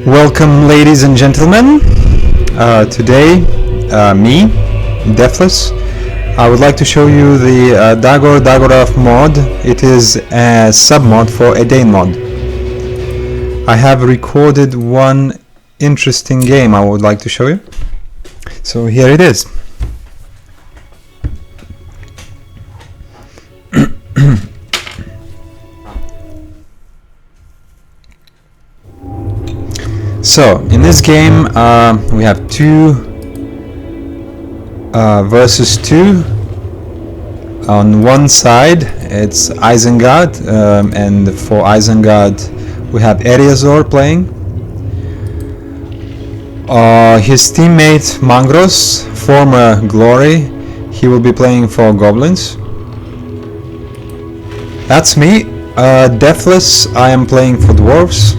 Welcome, ladies and gentlemen. Today, me, Deathless, I would like to show you the Dagor Dagorath mod. It is a submod for Edain mod. I have recorded one interesting game I would like to show you. So here it is. So in this game we have 2 versus 2. On one side it's Isengard, and for Isengard we have Eriazor playing. His teammate Mangros, former Glory, he will be playing for Goblins. That's me. Deathless, I am playing for Dwarves,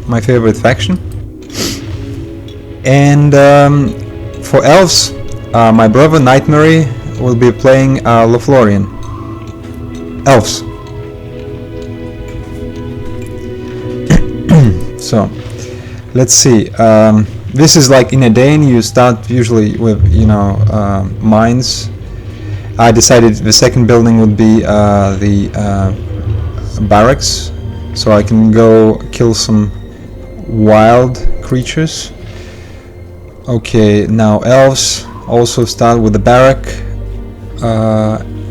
my favorite faction. And for Elves, my brother NightMerry will be playing Lothlorien. Elves. So let's see. This is like in Edain, you start usually with mines. I decided the second building would be the barracks, so I can go kill some wild creatures. Okay, now elves also start with the barrack,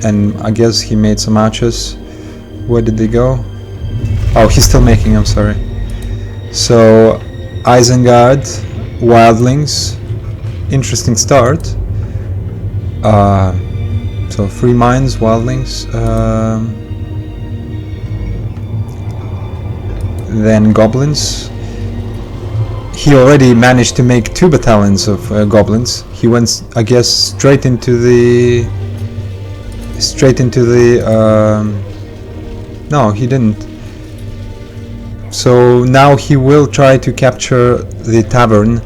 and I guess he made some archers. Where did they go? Oh, he's still making, I'm sorry. So Isengard, wildlings, interesting start. So 3 mines, wildlings, then goblins. He already managed to make 2 battalions of goblins. He went, I guess, straight into the. No, he didn't. So now he will try to capture the tavern.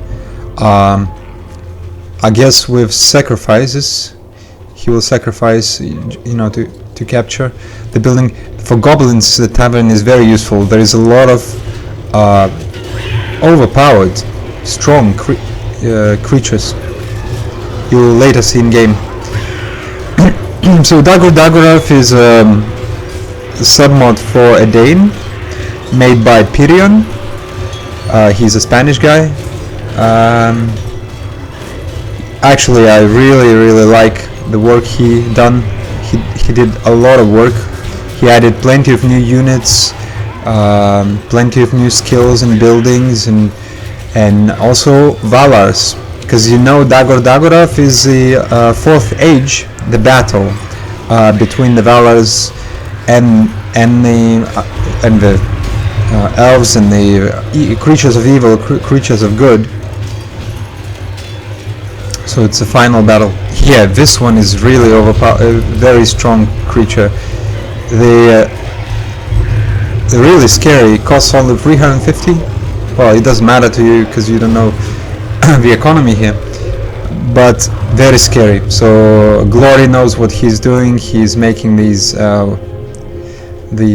I guess with sacrifices. He will sacrifice, to capture the building. For goblins, the tavern is very useful. There is a lot of overpowered, strong creatures you will later see in game. So Dagor Dagorath is a submod for Edain, made by Pirion. He's a Spanish guy. Actually, I really like the work he done. He did a lot of work. He added plenty of new units, plenty of new skills and buildings, and also Valars, because Dagor Dagorath is the 4th age, the battle between the Valars and the elves and the creatures of evil, creatures of good. So it's a final battle. Yeah, this one is really overpowered, very strong creature. They're really scary. It costs only 350. Well, it doesn't matter to you because you don't know the economy here. But very scary. So Glory knows what he's doing. He's making these what do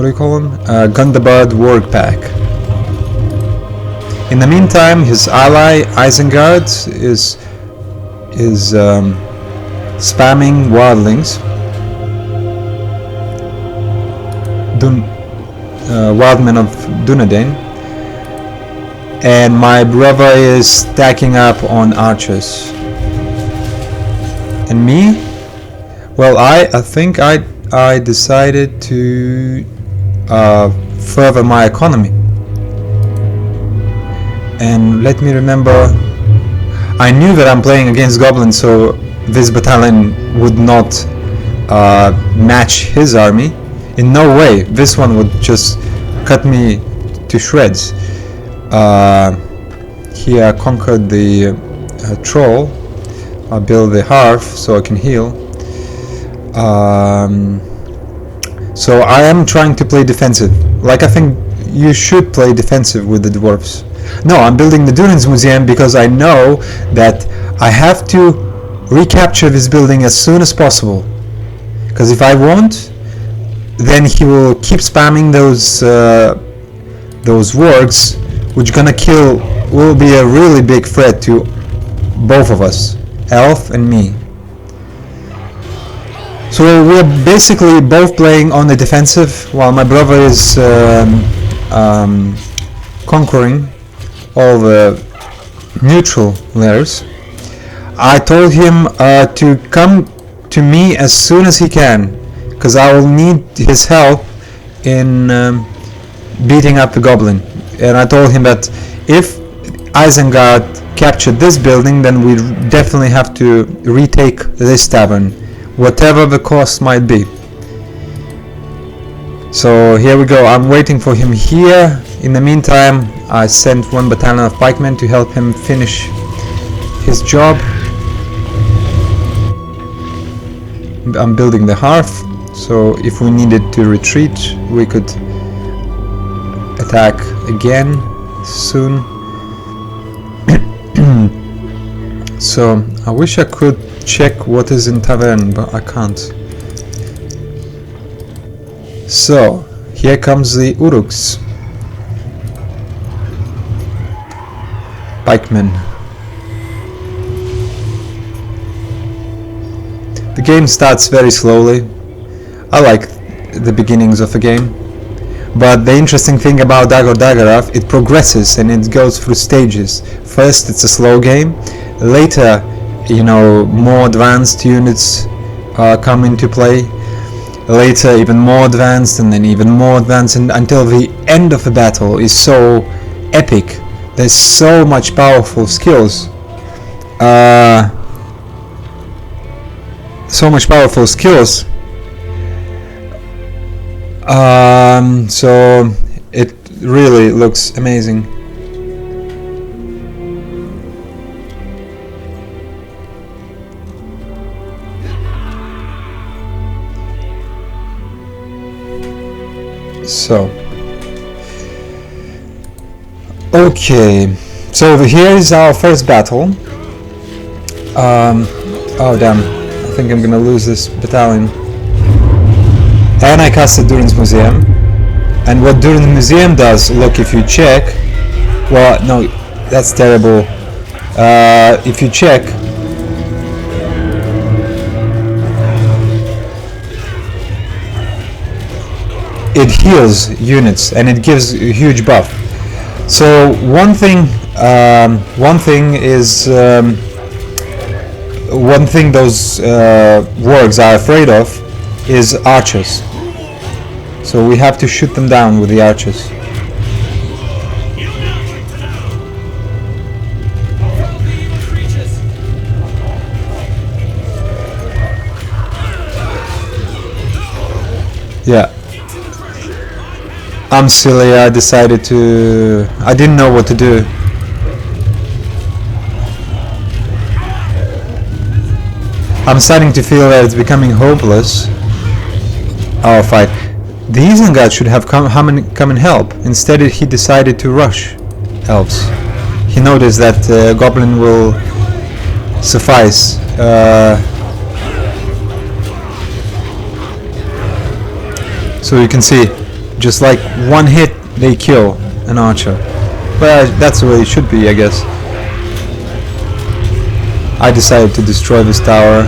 you call them? Gundabad Work Pack. In the meantime, his ally Isengard is spamming wildlings. Wildmen of Dunedain, and my brother is stacking up on archers. And me? Well, I think I decided to further my economy. And let me remember, I knew that I'm playing against goblins, so this battalion would not match his army. In no way. This one would just cut me to shreds. Here I conquered the troll. I'll build the hearth so I can heal. So I am trying to play defensive. Like, I think you should play defensive with the dwarves. No, I'm building the Durin's Museum because I know that I have to recapture this building as soon as possible. Because if I won't, then he will keep spamming those wargs, which will be a really big threat to both of us, Elf and me. So we're basically both playing on the defensive, while my brother is conquering all the neutral layers. I told him to come to me as soon as he can, because I will need his help in beating up the goblin. And I told him that if Isengard captured this building, then we definitely have to retake this tavern, whatever the cost might be. So here we go. I'm waiting for him here. In the meantime, I sent one battalion of pikemen to help him finish his job. I'm building the hearth, so if we needed to retreat, we could attack again soon. So I wish I could check what is in tavern, but I can't. So here comes the Uruks. Pikemen. The game starts very slowly. I like the beginnings of a game. But the interesting thing about Dagor Dagorath, it progresses and it goes through stages. First it's a slow game. Later, you know, more advanced units come into play. Later even more advanced, and then even more advanced, and until the end of the battle is so epic. There's so much powerful skills. So it really looks amazing. So okay, so here is our first battle. Oh damn, I think I'm gonna lose this battalion. And I casted Durin's Museum. And what Durin's Museum does, look, if you check, well, no, that's terrible. If you check, it heals units and it gives a huge buff. So one thing those wargs are afraid of is archers. So we have to shoot them down with the archers. Yeah. I'm silly, I didn't know what to do. I'm starting to feel that it's becoming hopeless. Our fight. The Isengard should have come and help. Instead he decided to rush elves. He noticed that goblin will suffice. So you can see, just like one hit they kill an archer. But that's the way it should be, I guess. I decided to destroy this tower.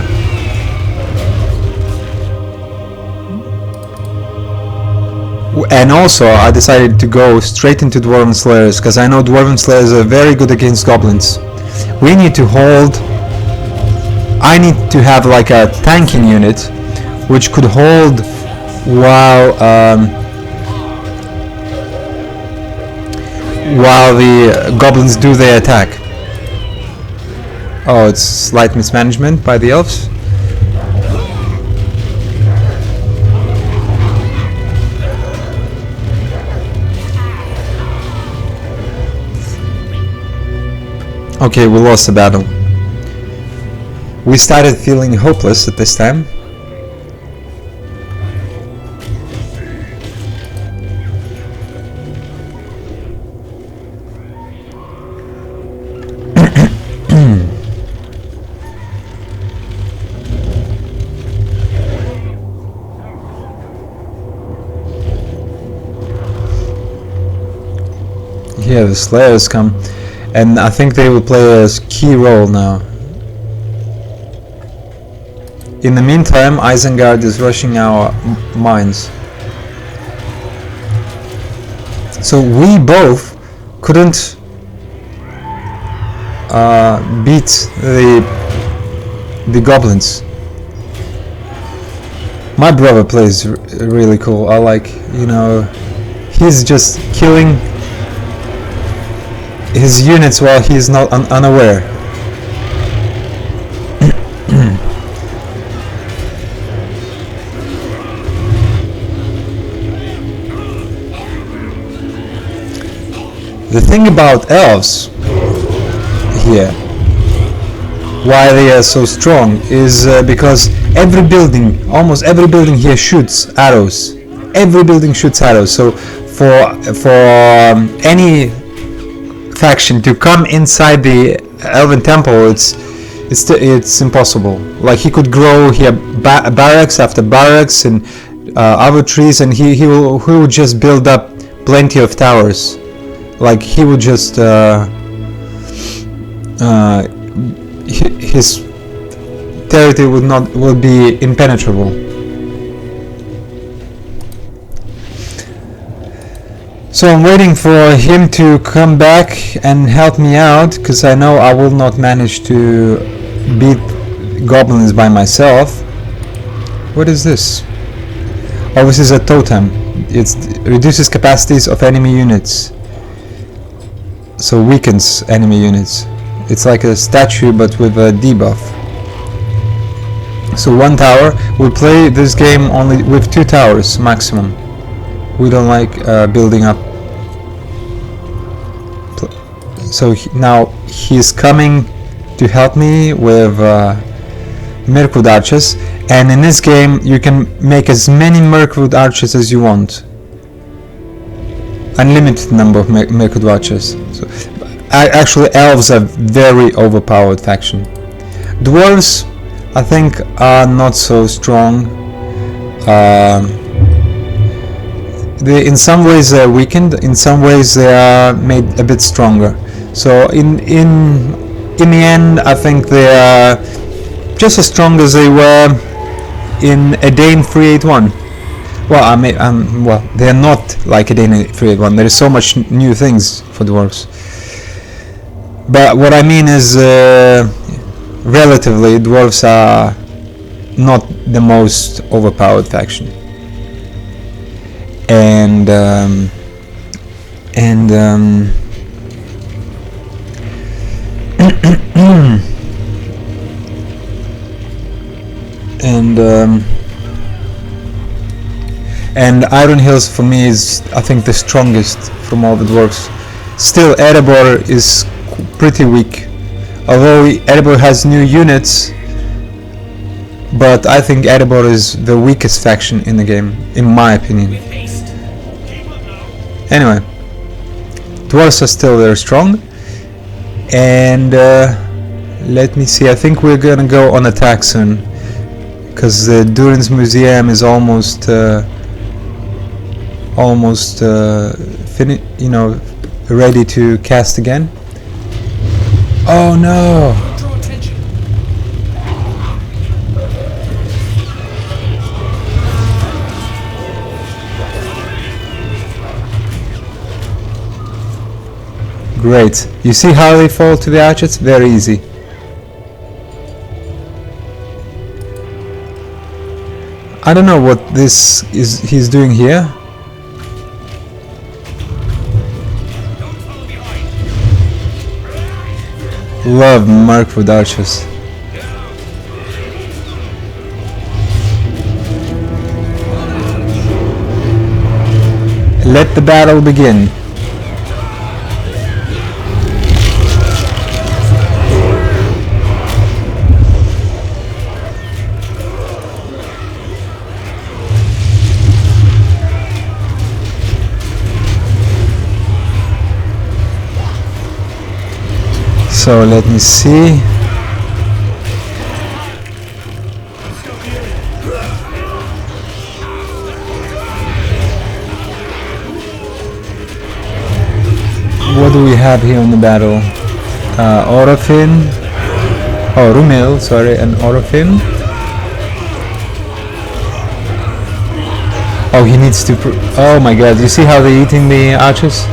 And also I decided to go straight into Dwarven Slayers, because I know Dwarven Slayers are very good against goblins. We need to hold... I need to have like a tanking unit which could hold while the goblins do their attack. Oh, it's slight mismanagement by the elves. Okay, we lost the battle. We started feeling hopeless at this time. Here the Slayers come, and I think they will play a key role now. In the meantime, Isengard is rushing our mines. So we both couldn't beat the goblins. My brother plays really cool. I like, you know, he's just killing his units while he's not unaware. The thing about elves here, why they are so strong, is because every building, almost every building here shoots arrows. Every building shoots arrows. So for any faction to come inside the Elven Temple, it's impossible. Like, he could grow here barracks after barracks and other trees, and he will just build up plenty of towers. Like, he would just his territory will be impenetrable. So I'm waiting for him to come back and help me out, because I know I will not manage to beat goblins by myself. What is this? Oh, this is a totem. It reduces capacities of enemy units. So weakens enemy units. It's like a statue but with a debuff. So one tower. We play this game only with 2 towers maximum. We don't like building up. So now he's coming to help me with Mirkwood archers, and in this game you can make as many Mirkwood archers as you want. Unlimited number of Mirkwood archers. So, actually, elves are very overpowered faction. Dwarves, I think, are not so strong. In some ways they are weakened. In some ways they are made a bit stronger. So in the end, I think they are just as strong as they were in Edain 381. Well, well, they're not like Edain 381. There is so much new things for dwarves. But what I mean is, relatively, dwarves are not the most overpowered faction. And Iron Hills for me is, I think, the strongest from all the dwarves. Still, Erebor is pretty weak, although Erebor has new units, but I think Erebor is the weakest faction in the game, in my opinion. Anyway, dwarves are still very strong, and let me see, I think we're gonna go on attack soon, because the Durin's Museum is almost ready to cast again. Oh no! Great. You see how they fall to the archers? Very easy. I don't know what he's doing here. Love Mirkwood archers. Let the battle begin. So let me see. what do we have here in the battle? Orofin. Oh, Rumil, sorry, and Orofin. Oh, he needs to... oh my god, you see how they're eating the archers?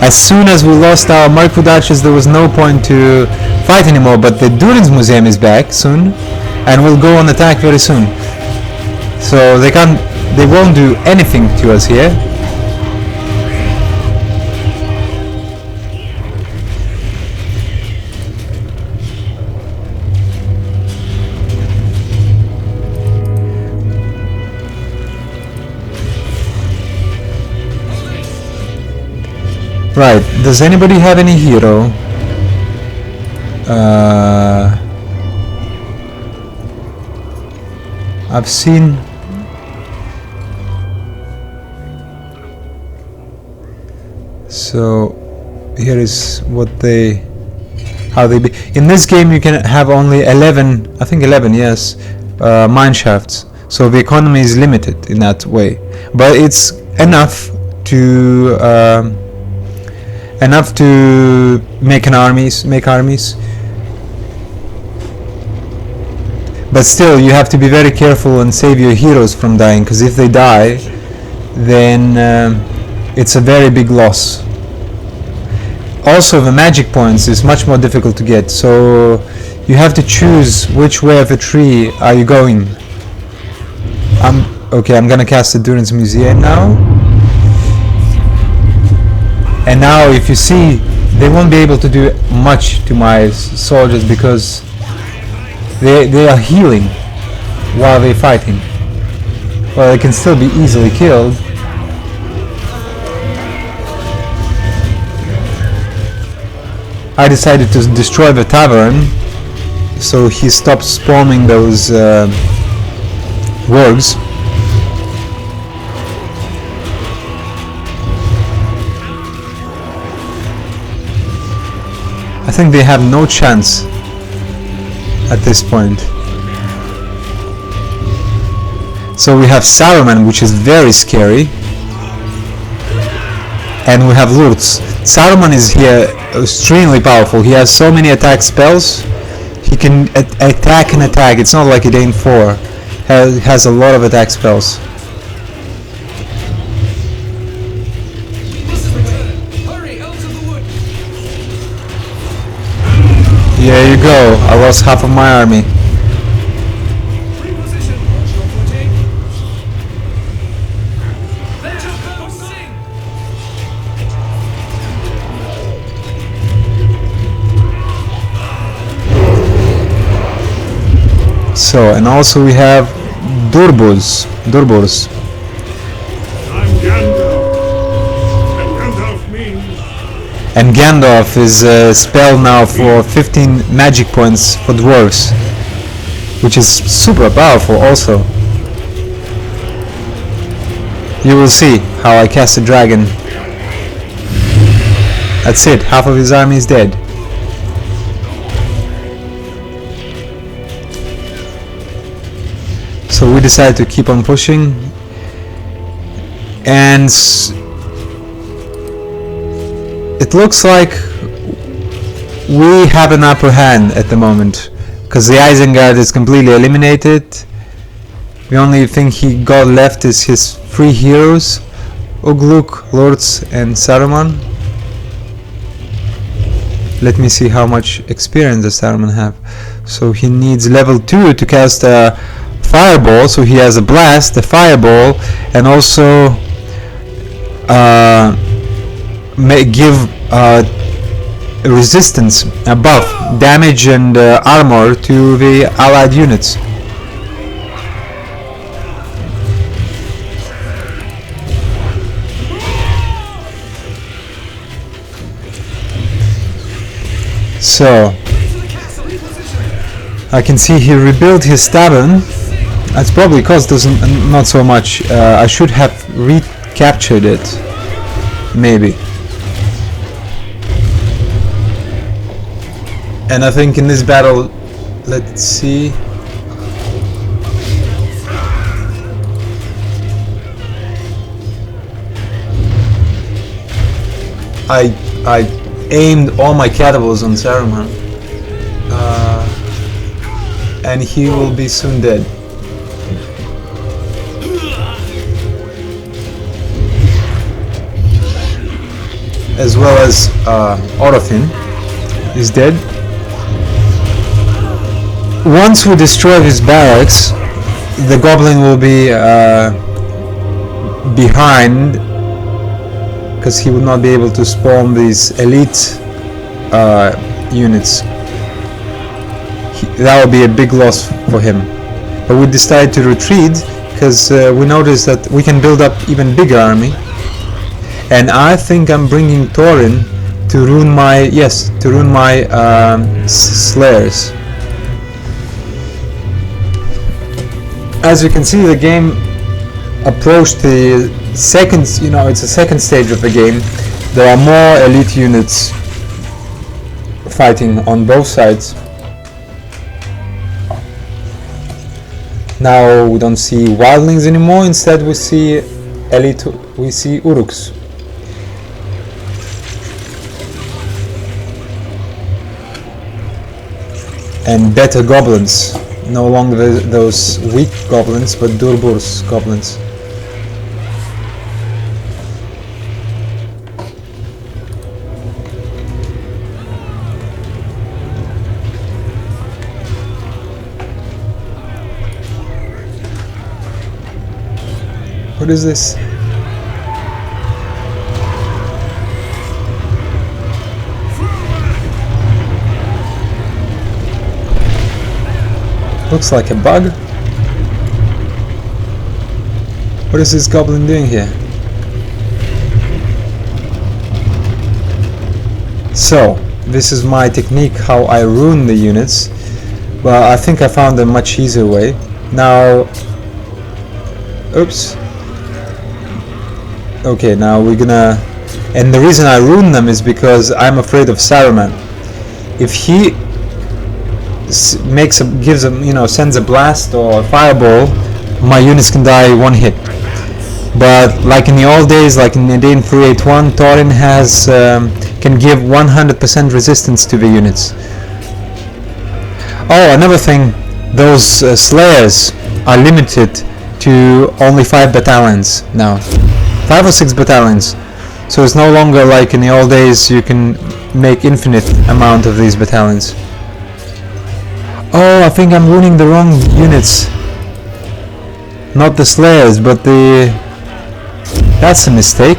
As soon as we lost our Mirkwood archers, there was no point to fight anymore, but the Durin's Museum is back soon, and will go on attack very soon. So they won't do anything to us here. Right, does anybody have any hero? I've seen... so here is what they... how they be. In this game you can have only 11, I think 11, yes, mine shafts. So the economy is limited in that way. But it's enough to... enough to make armies. But still, you have to be very careful and save your heroes from dying, because if they die, then it's a very big loss. Also, the magic points is much more difficult to get, so you have to choose which way of a tree are you going. Okay, I'm gonna cast the Durin's Museum now. And now, if you see, they won't be able to do much to my soldiers because they are healing while they're fighting. Well, they can still be easily killed. I decided to destroy the tavern, so he stopped spawning those wargs. I think they have no chance at this point. So we have Saruman, which is very scary, and we have Lurtz. Saruman is here extremely powerful. He has so many attack spells. He can attack and attack. It's not like Edain 4 has a lot of attack spells. There you go, I lost half of my army. So, and also we have Durburs. And Gandalf is a spell now for 15 magic points for dwarves, which is super powerful also. You will see how I cast a dragon. That's it, half of his army is dead. So we decided to keep on pushing, and it looks like we have an upper hand at the moment, because the Isengard is completely eliminated. The only thing he got left is his 3 heroes, Ugluk, Lurtz and Saruman. Let me see how much experience does Saruman have. So he needs level 2 to cast a fireball, so he has a blast, a fireball, and also give resistance, a buff, damage and armor to the allied units. So I can see he rebuilt his tavern. That's probably cost us not so much. I should have recaptured it, maybe. And I think in this battle, let's see. I aimed all my catapults on Saruman, and he will be soon dead. As well as Orothin is dead. Once we destroy his barracks, the goblin will be behind, because he would not be able to spawn these elite units. That would be a big loss for him. But we decided to retreat because we noticed that we can build up even bigger army. And I think I'm bringing Thorin to ruin my slayers. As you can see, the game approached the second, it's a second stage of the game. There are more elite units fighting on both sides. Now we don't see wildlings anymore, instead we see Uruks. And better goblins, no longer those weak goblins, but Durbur's goblins. What is this? Looks like a bug. What is this goblin doing here? So, this is my technique how I ruin the units. Well, I think I found a much easier way. Now, oops. Okay, now we're gonna... And the reason I ruin them is because I'm afraid of Saruman. If he sends a blast or a fireball, my units can die one hit. But like in the old days, like in Edain 3.8.1, Thorin can give 100% resistance to the units. Oh, another thing, those slayers are limited to only 5 battalions now. 5 or 6 battalions. So it's no longer like in the old days you can make infinite amount of these battalions. Oh, I think I'm ruining the wrong units. Not the slayers, but the... That's a mistake.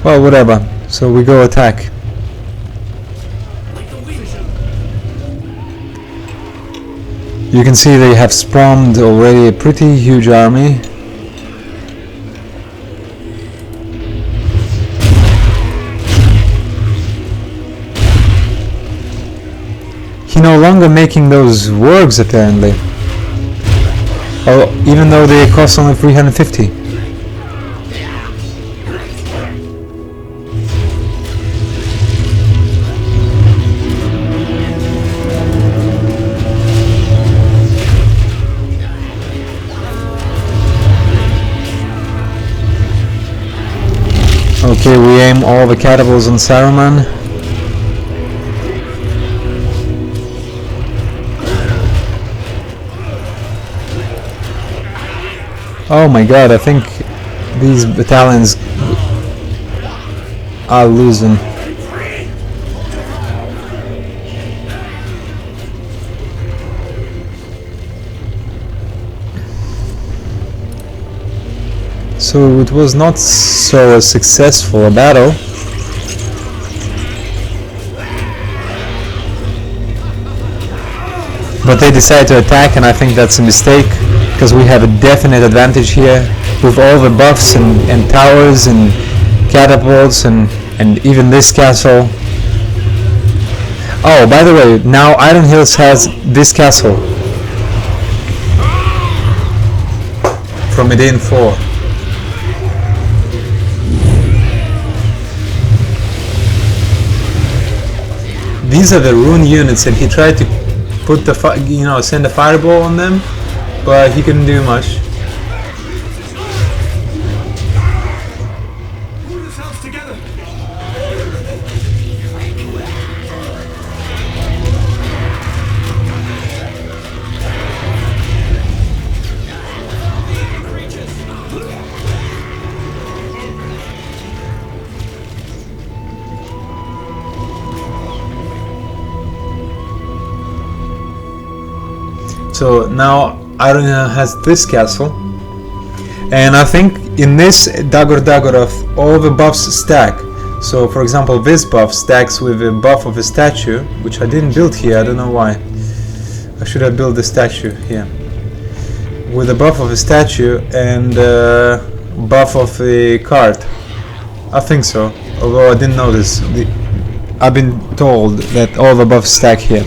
Well, whatever. So we go attack. You can see they have spawned already a pretty huge army. He no longer making those wargs apparently. Oh, even though they cost only 350. Okay, we aim all the catapults on Saruman. Oh my god, I think these battalions are losing. So it was not so successful a battle. But they decided to attack, and I think that's a mistake, because we have a definite advantage here with all the buffs and towers and catapults and even this castle. Oh, by the way, now Iron Hills has this castle from Edain 4. These are the rune units, and he tried to put the send a fireball on them, but he couldn't do much. So now Aruna has this castle, and I think in this Dagor Dagorath all the buffs stack. So for example, this buff stacks with the buff of a statue, which I didn't build here, I don't know why. I should have built the statue here. With the buff of a statue and buff of the card. I think so, although I didn't notice. I've been told that all the buffs stack here.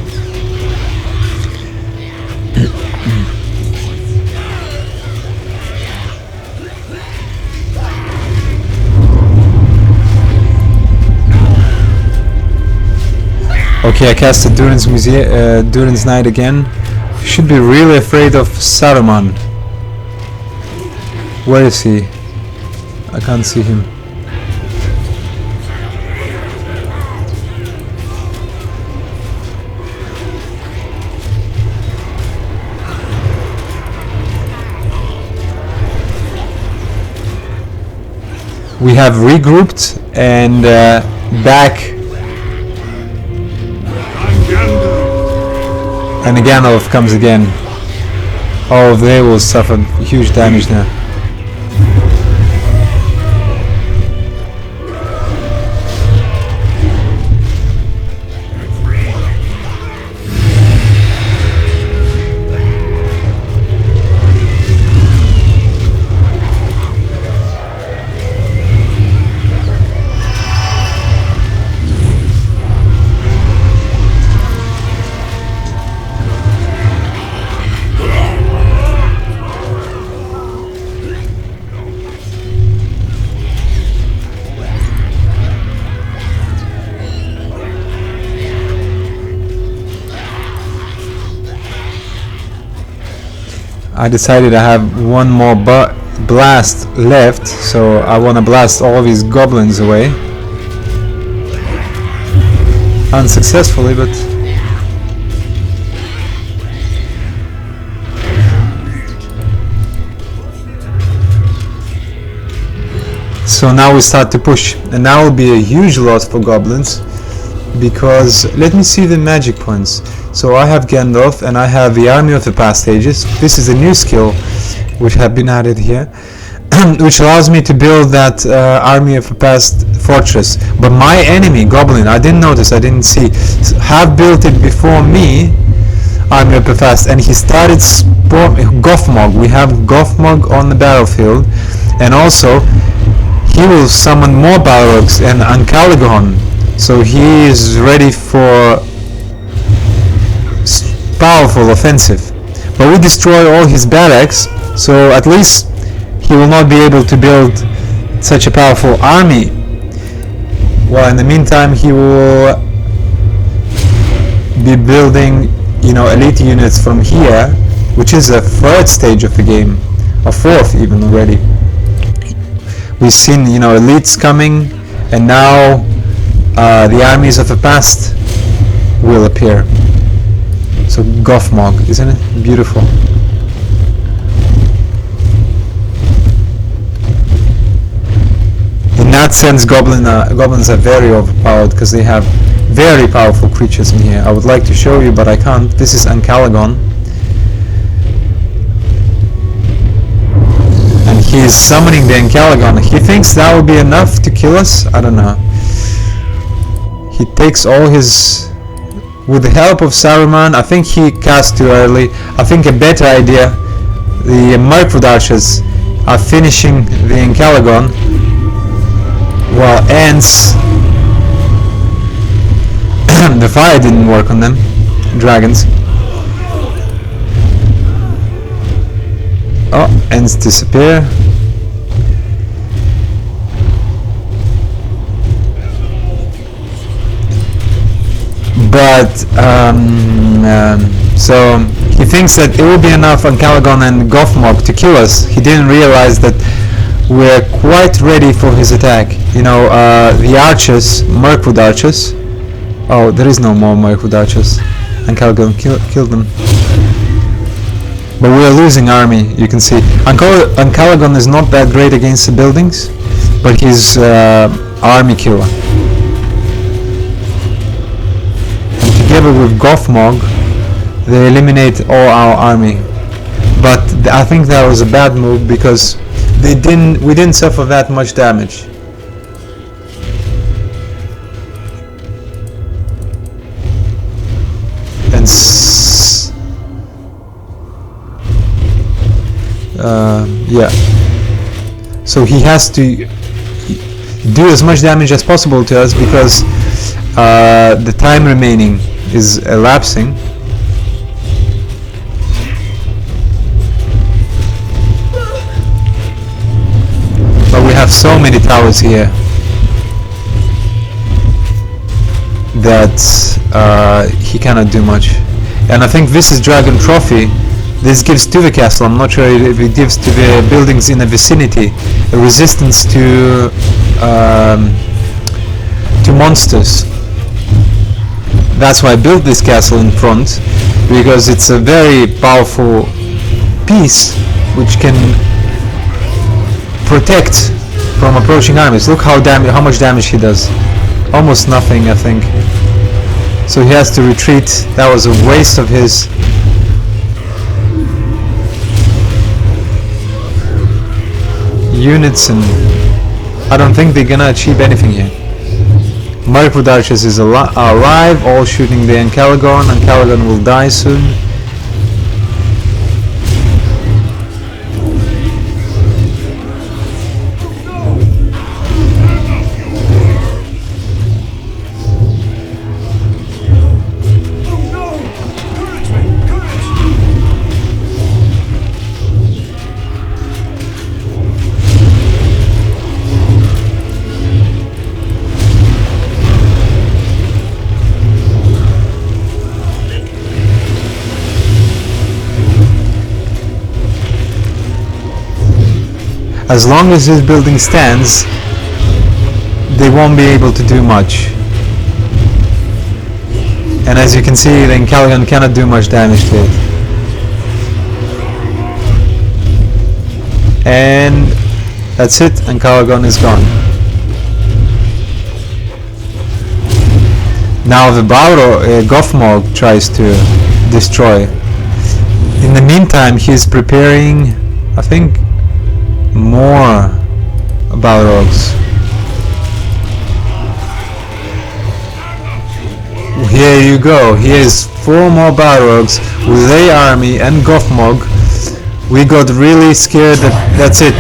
Okay, I casted Durin's Knight again. Should be really afraid of Saruman. Where is he? I can't see him. We have regrouped and back. And Gandalf comes again. Oh, they will suffer huge damage now. I decided I have one more blast left, so I want to blast all these goblins away. Unsuccessfully, but so now we start to push, and that will be a huge loss for goblins, because let me see the magic points. So I have Gandalf and I have the Army of the Past Ages. This is a new skill which have been added here, which allows me to build that Army of the Past fortress. But my enemy, Goblin, I didn't notice, I didn't see, have built it before me, Army of the Past, and he started Gothmog. We have Gothmog on the battlefield, and also he will summon more Balrogs and Ancalagon. So he is ready for powerful offensive, but we destroy all his barracks, so at least he will not be able to build such a powerful army. While in the meantime he will be building, you know, elite units from here, which is a third stage of the game, or fourth even already. We've seen, you know, elites coming, and now the armies of the past will appear. So Gothmog, isn't it beautiful? In that sense, goblins are very overpowered because they have very powerful creatures in here. I would like to show you, but I can't. This is Ancalagon, and he is summoning the Ancalagon. He thinks that will be enough to kill us. I don't know. He takes all his. With the help of Saruman, I think he cast too early. I think a better idea, the Mirkwood archers are finishing the Ancalagon, while Ents, the fire didn't work on them, dragons. Oh, Ents disappear. But so he thinks that it will be enough on Ancalagon and Gothmog to kill us. He didn't realize that we're quite ready for his attack. You know, the archers, Mirkwood archers. Oh, there is no more Mirkwood archers. Ancalagon killed them. But we're losing army, you can see. Ancalagon is not that great against the buildings, but he's army killer. Together with Gothmog, they eliminate all our army. But I think that was a bad move because we didn't suffer that much damage. And yeah, so he has to do as much damage as possible to us because the time remaining is elapsing. But we have so many towers here that he cannot do much. And I think this is Dragon Trophy. This gives to the castle, I'm not sure if it gives to the buildings in the vicinity, a resistance to monsters. That's why I built this castle in front, because it's a very powerful piece which can protect from approaching armies. Look how much damage he does. Almost nothing, I think. So he has to retreat. That was a waste of his. Units, and I don't think they're gonna achieve anything here. Mirkwood archers is alive, all shooting the Ancalagon. Ancalagon will die soon. As long as this building stands, they won't be able to do much. And as you can see, the Ancalagon cannot do much damage to it. And that's it, Ancalagon is gone. Now the Gothmog tries to destroy. In the meantime, he's preparing, I think, more Balrogs. Here you go. Here's 4 more Balrogs with their army and Gothmog. We got really scared that that's it.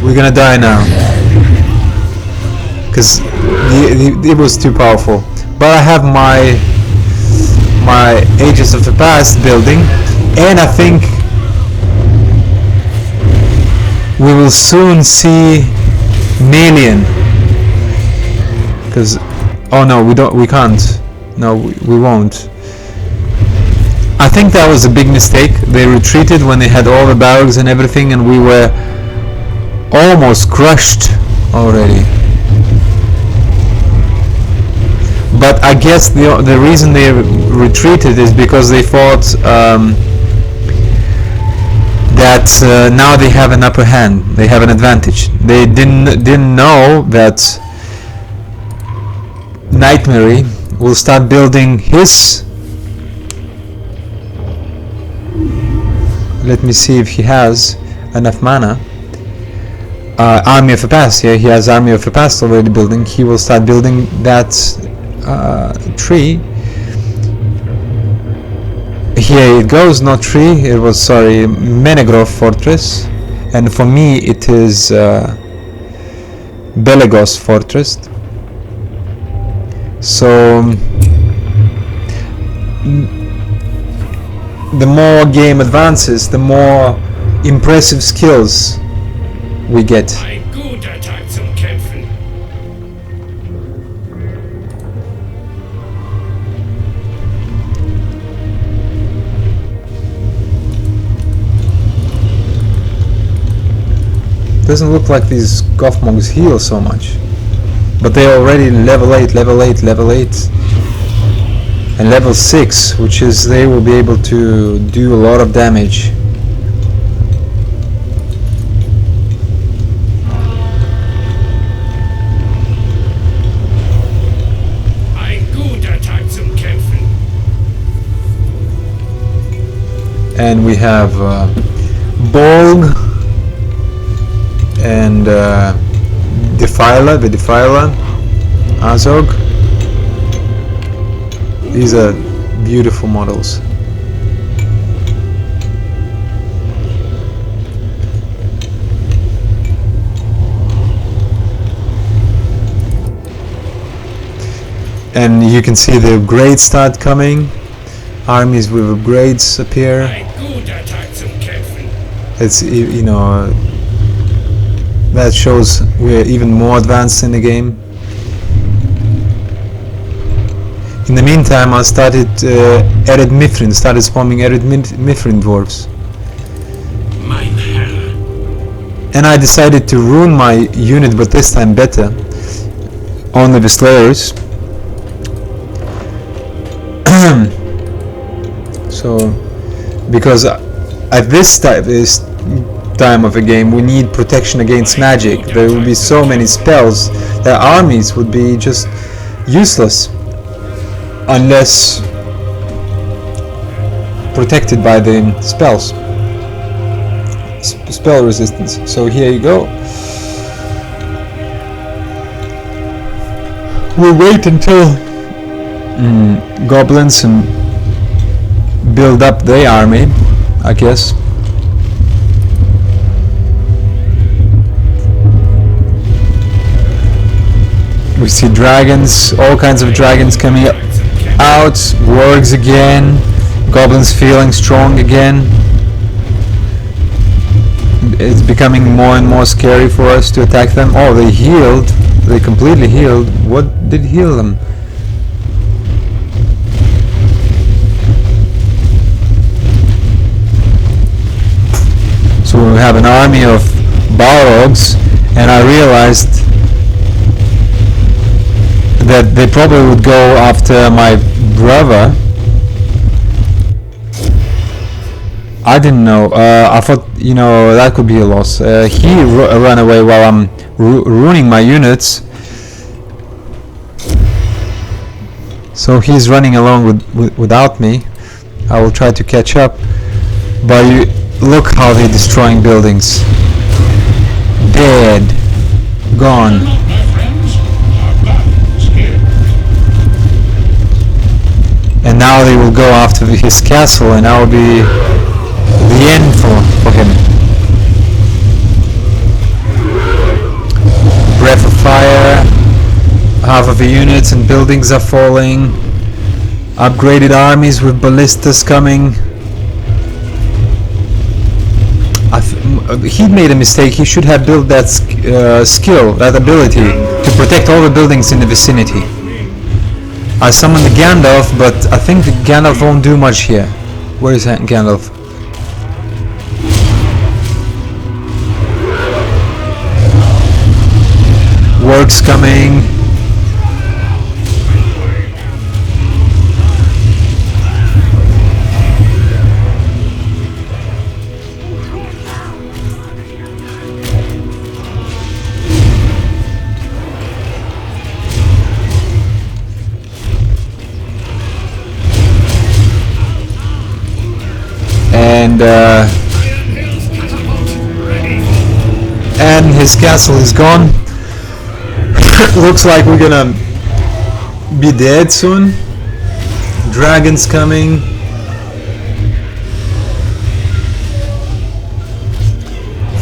We're gonna die now. Because it was too powerful. But I have my Ages of the Past building, and I think we will soon see Melian. Because oh no, we can't. No, we won't. I think that was a big mistake. They retreated when they had all the barracks and everything, and we were almost crushed already. But I guess the reason they retreated is because they thought that now they have an upper hand, they have an advantage. They didn't know that NightMerry will start building his. Let me see if he has enough mana. Army of the Past. Yeah, he has Army of the Past already building. He will start building that tree. Here it goes, not tree, it was, sorry, Menegroth Fortress, and for me it is Belegos Fortress. So the more game advances, the more impressive skills we get. Doesn't look like these Gothmogs heal so much, but they're already level 8, level 8, level 8, and level 6, which is they will be able to do a lot of damage. and we have Bolg and the Defiler, Azog. These are beautiful models. And you can see the upgrades start coming. Armies with upgrades appear. It's, you know, that shows we're even more advanced in the game. In the meantime, I started Erid Mithrin, started spamming Erid Mithrin dwarves. And I decided to ruin my unit, but this time better. Only the Slayers. So, because at this time of the game we need protection against magic. There will be so many spells that armies would be just useless unless protected by the spells. Spell resistance. So here you go. We'll wait until goblins and build up their army, I guess. We see dragons, all kinds of dragons coming out, wargs again, goblins feeling strong again. It's becoming more and more scary for us to attack them. Oh, they healed. They completely healed. What did heal them? So we have an army of Balrogs, and I realized that they probably would go after my brother. I didn't know. I thought, you know, that could be a loss. He ran away while I'm ruining my units. So he's running along without me. I will try to catch up. But look how they're destroying buildings. Dead. Gone. And now they will go after his castle, and that will be the end for him. Breath of fire. Half of the units and buildings are falling. Upgraded armies with ballistas coming. He made a mistake. He should have built that skill, that ability to protect all the buildings in the vicinity. I summoned the Gandalf, but I think the Gandalf won't do much here. Where is that Gandalf? Works coming. And his castle is gone. Looks like we're gonna be dead soon. Dragons coming.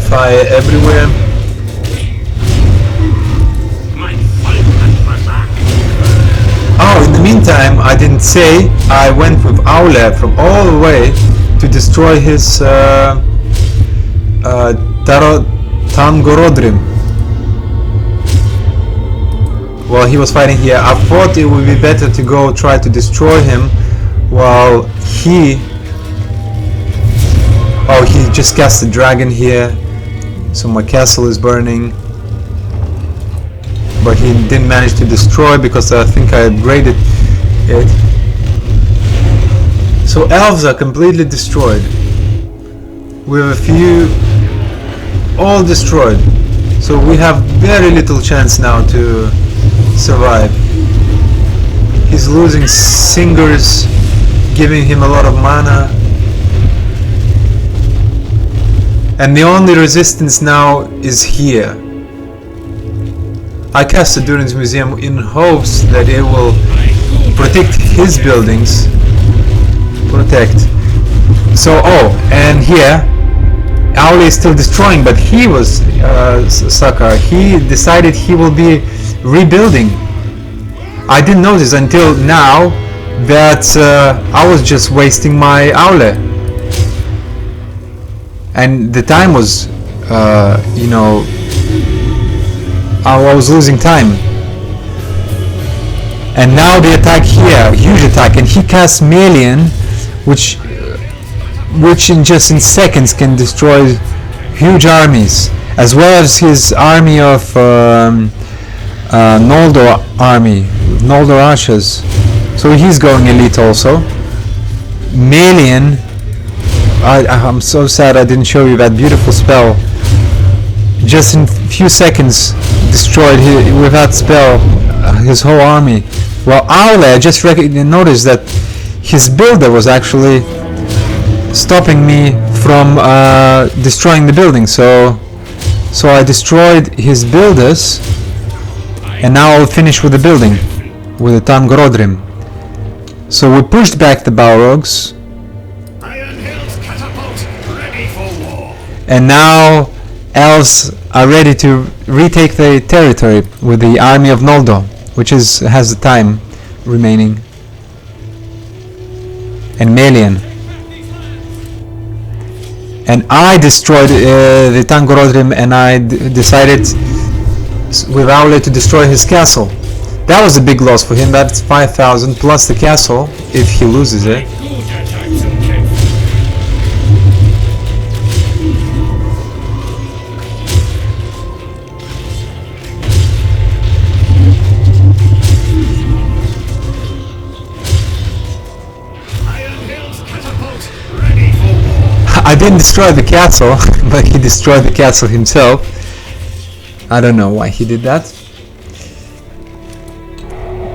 Fire everywhere. Oh, in the meantime, I didn't say I went with Aule from all the way to destroy his Tangorodrim. While he was fighting here, I thought it would be better to go try to destroy him while he just cast the dragon here, so my castle is burning, but he didn't manage to destroy because I think I upgraded it. So elves are completely destroyed, with a few all destroyed, so we have very little chance now to survive. He's losing singers, giving him a lot of mana. And the only resistance now is here. I cast the Durin's Museum in hopes that it will protect his buildings. Protect. So, oh, and here, Aule is still destroying, but he was, sucker, he decided he will be rebuilding. I didn't notice until now that I was just wasting my Aule. And the time was, you know, I was losing time. And now the attack here, huge attack, and he casts Melian, which in just in seconds can destroy huge armies, as well as his army of Noldor army, Noldor archers. So he's going elite also. Melian, I'm so sad I didn't show you that beautiful spell. Just in a few seconds destroyed with that spell his whole army. Well, Aule, I just noticed that his builder was actually stopping me from destroying the building. So I destroyed his builders, and now I'll finish with the building, with the Tangorodrim. So we pushed back the Balrogs, and now elves are ready to retake the territory with the army of Noldor, which has the time remaining. And Melian. And I destroyed the Tangorodrim, and I decided with Aule to destroy his castle. That was a big loss for him. That's 5,000 plus the castle if he loses it. I didn't destroy the castle, but he destroyed the castle himself. I don't know why he did that.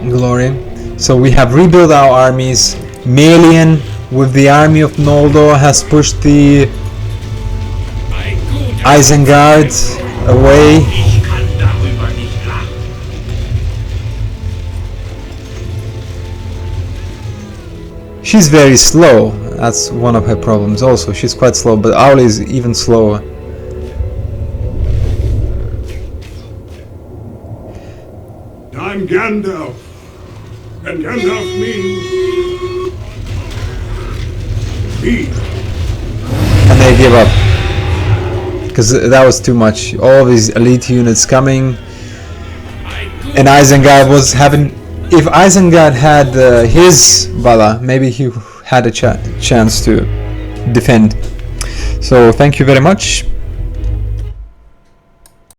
Glory. So we have rebuilt our armies. Melian with the army of Noldor has pushed the Isengard away. She's very slow. That's one of her problems also. She's quite slow, but Aule is even slower. I'm Gandalf, and Gandalf means me. And they give up, because that was too much. All these elite units coming, and Isengard was having. If Isengard had his Vala, maybe he had a chance to defend. So thank you very much.